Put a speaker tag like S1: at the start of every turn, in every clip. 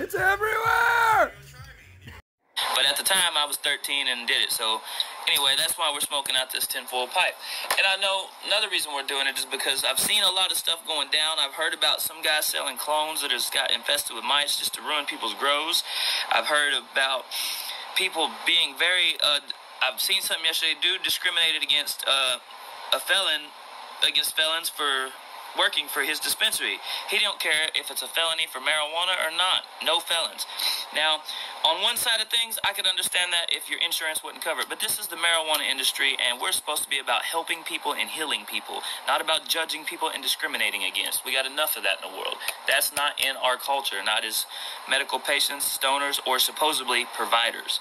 S1: It's everywhere!
S2: But at the time, I was 13 and did it. So anyway, that's why we're smoking out this tinfoil pipe. And I know another reason we're doing it is because I've seen a lot of stuff going down. I've heard about some guys selling clones that has got infested with mice just to ruin people's grows. I've heard about people being very, I've seen something yesterday, dude discriminated against against felons for working for his dispensary. He don't care if it's a felony for marijuana or not. No felons. Now, on one side of things, I could understand that if your insurance wouldn't cover it, but this is the marijuana industry, and we're supposed to be about helping people and healing people, not about judging people and discriminating against. We got enough of that in the world. That's not in our culture, not as medical patients, stoners, or supposedly providers.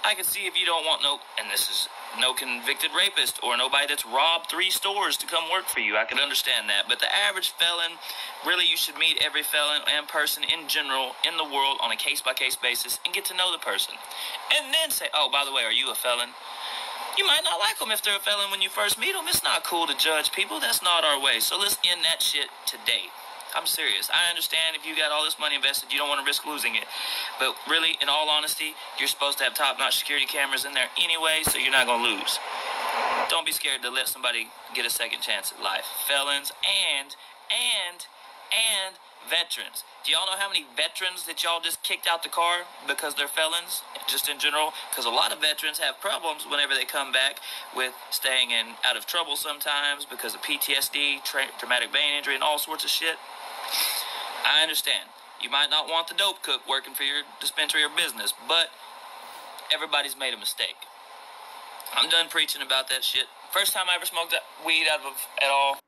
S2: I can see if you don't want no convicted rapist or nobody that's robbed 3 stores to come work for you. I can understand that. But the average felon, really you should meet every felon and person in general in the world on a case-by-case basis and get to know the person. And then say, oh, by the way, are you a felon? You might not like them if they're a felon when you first meet them. It's not cool to judge people. That's not our way. So let's end that shit today. I'm serious. I understand if you got all this money invested, you don't want to risk losing it. But really, in all honesty, you're supposed to have top-notch security cameras in there anyway, so you're not going to lose. Don't be scared to let somebody get a second chance at life. Felons and veterans. Do y'all know how many veterans that y'all just kicked out the car because they're felons, just in general? Because a lot of veterans have problems whenever they come back with staying out of trouble sometimes because of PTSD, traumatic brain injury, and all sorts of shit. I understand. You might not want the dope cook working for your dispensary or business, but everybody's made a mistake. I'm done preaching about that shit. First time I ever smoked weed at all.